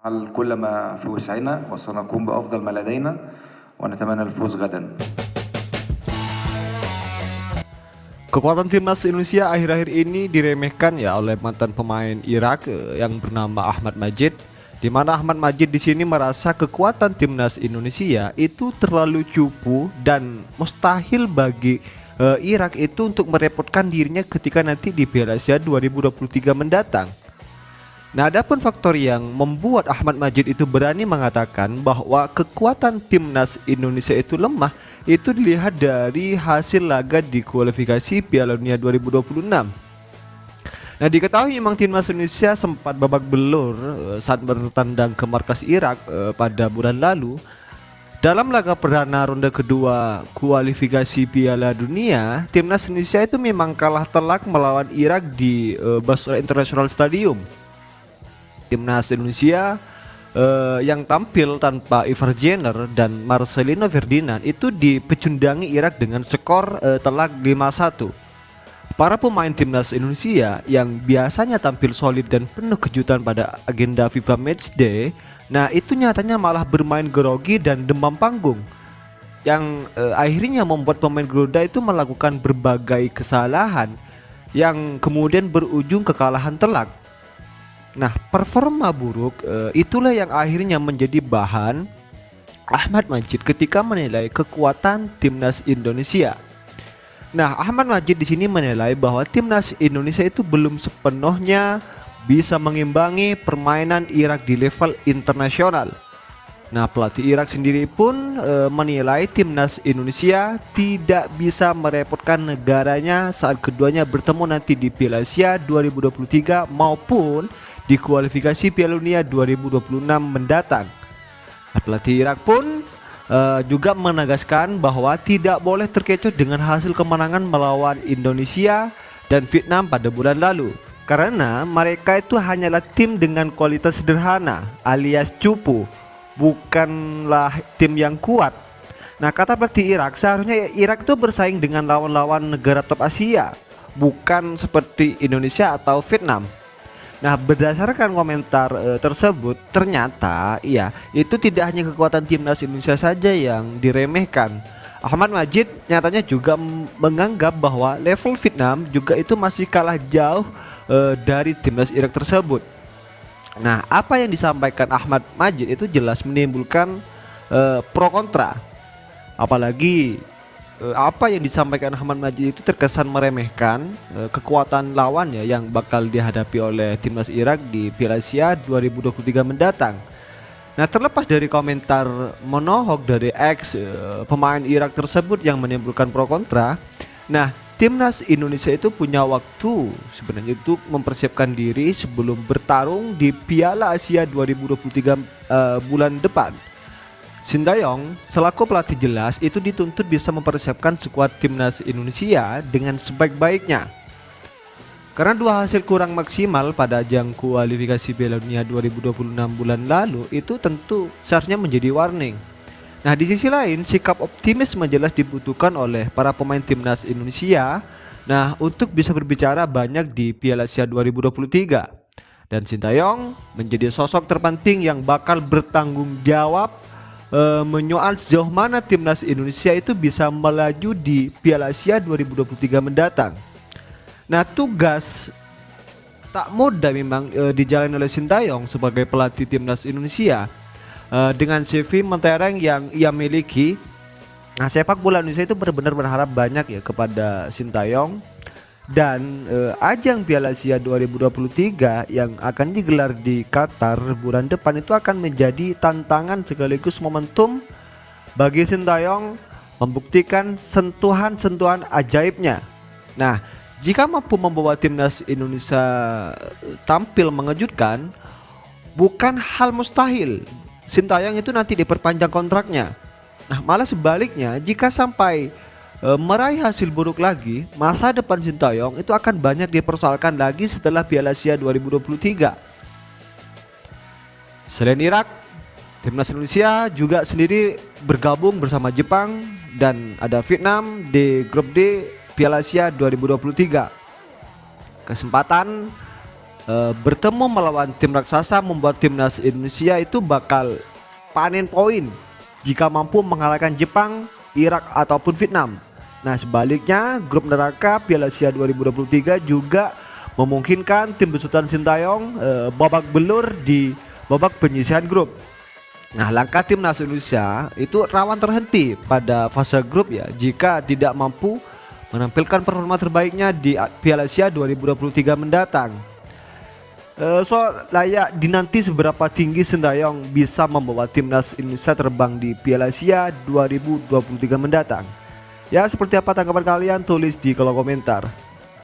نفعل كل ما في وسعنا وسنقوم بأفضل ما لدينا ونتمنى الفوز غدا. Kekuatan timnas Indonesia akhir-akhir ini diremehkan ya oleh mantan pemain Irak yang bernama Ahmad Majid, di mana Ahmad Majid di sini merasa kekuatan timnas Indonesia itu terlalu cupu dan mustahil bagi Irak itu untuk merepotkan dirinya ketika nanti di Piala Asia 2023 mendatang. Nah, adapun faktor yang membuat Ahmad Majid itu berani mengatakan bahwa kekuatan timnas Indonesia itu lemah itu dilihat dari hasil laga di kualifikasi Piala Dunia 2026. Nah, diketahui memang timnas Indonesia sempat babak belur saat bertandang ke markas Irak pada bulan lalu. Dalam laga perdana ronde kedua kualifikasi Piala Dunia, timnas Indonesia itu memang kalah telak melawan Irak di Basra International Stadium. Timnas Indonesia yang tampil tanpa Ivar Jenner dan Marcelino Ferdinand itu dipecundangi Irak dengan skor telak 5-1. Para pemain timnas Indonesia yang biasanya tampil solid dan penuh kejutan pada agenda FIFA Matchday, nah itu nyatanya malah bermain grogi dan demam panggung, yang akhirnya membuat pemain Garuda itu melakukan berbagai kesalahan yang kemudian berujung kekalahan telak. Nah, performa buruk itulah yang akhirnya menjadi bahan Ahmad Majid ketika menilai kekuatan timnas Indonesia. Nah, Ahmad Majid di sini menilai bahwa timnas Indonesia itu belum sepenuhnya bisa mengimbangi permainan Irak di level internasional. Nah, pelatih Irak sendiri pun menilai timnas Indonesia tidak bisa merepotkan negaranya saat keduanya bertemu nanti di Piala Asia 2023 maupun di kualifikasi Piala Dunia 2026 mendatang. Pelatih Irak pun juga menegaskan bahwa tidak boleh terkecoh dengan hasil kemenangan melawan Indonesia dan Vietnam pada bulan lalu, karena mereka itu hanyalah tim dengan kualitas sederhana alias cupu, bukanlah tim yang kuat. Nah, kata pelatih Irak, seharusnya Irak itu bersaing dengan lawan-lawan negara top Asia, bukan seperti Indonesia atau Vietnam. Nah, berdasarkan komentar tersebut, ternyata ya itu tidak hanya kekuatan timnas Indonesia saja yang diremehkan. Ahmad Majid nyatanya juga menganggap bahwa level Vietnam juga itu masih kalah jauh dari timnas Irak tersebut. Nah, apa yang disampaikan Ahmad Majid itu jelas menimbulkan pro kontra. Apalagi apa yang disampaikan Ahmad Majid itu terkesan meremehkan kekuatan lawannya yang bakal dihadapi oleh timnas Irak di Piala Asia 2023 mendatang. Nah, terlepas dari komentar monohok dari ex pemain Irak tersebut yang menimbulkan pro kontra, nah timnas Indonesia itu punya waktu sebenarnya untuk mempersiapkan diri sebelum bertarung di Piala Asia 2023 bulan depan. Sintayong selaku pelatih jelas itu dituntut bisa mempersiapkan skuad timnas Indonesia dengan sebaik-baiknya. Karena dua hasil kurang maksimal pada ajang kualifikasi Piala Dunia 2026 bulan lalu itu tentu seharusnya menjadi warning. Nah, di sisi lain sikap optimisme jelas dibutuhkan oleh para pemain timnas Indonesia. Nah, untuk bisa berbicara banyak di Piala Asia 2023. Dan Sintayong menjadi sosok terpenting yang bakal bertanggung jawab menyoal sejauh mana timnas Indonesia itu bisa melaju di Piala Asia 2023 mendatang. Nah, tugas tak mudah memang dijalani oleh Sintayong sebagai pelatih timnas Indonesia dengan CV mentereng yang ia miliki. Nah, sepak bola Indonesia itu benar-benar berharap banyak ya kepada Sintayong. Dan ajang Piala Asia 2023 yang akan digelar di Qatar bulan depan itu akan menjadi tantangan sekaligus momentum bagi Sintayong membuktikan sentuhan-sentuhan ajaibnya. Nah, jika mampu membawa timnas Indonesia tampil mengejutkan, bukan hal mustahil Sintayong itu nanti diperpanjang kontraknya. Nah, malah sebaliknya, jika sampai meraih hasil buruk lagi, masa depan Sintayong itu akan banyak dipersoalkan lagi setelah Piala Asia 2023. Selain Irak, timnas Indonesia juga sendiri bergabung bersama Jepang dan ada Vietnam di grup D Piala Asia 2023. Kesempatan bertemu melawan tim raksasa membuat timnas Indonesia itu bakal panen poin jika mampu mengalahkan Jepang, Irak ataupun Vietnam. Nah, sebaliknya grup neraka Piala Asia 2023 juga memungkinkan tim besutan Sintayong babak belur di babak penyisihan grup. Nah, langkah timnas Indonesia itu rawan terhenti pada fase grup ya jika tidak mampu menampilkan performa terbaiknya di Piala Asia 2023 mendatang. So layak dinanti seberapa tinggi Sintayong bisa membawa timnas Indonesia terbang di Piala Asia 2023 mendatang. Ya, seperti apa tanggapan kalian? Tulis di kolom komentar.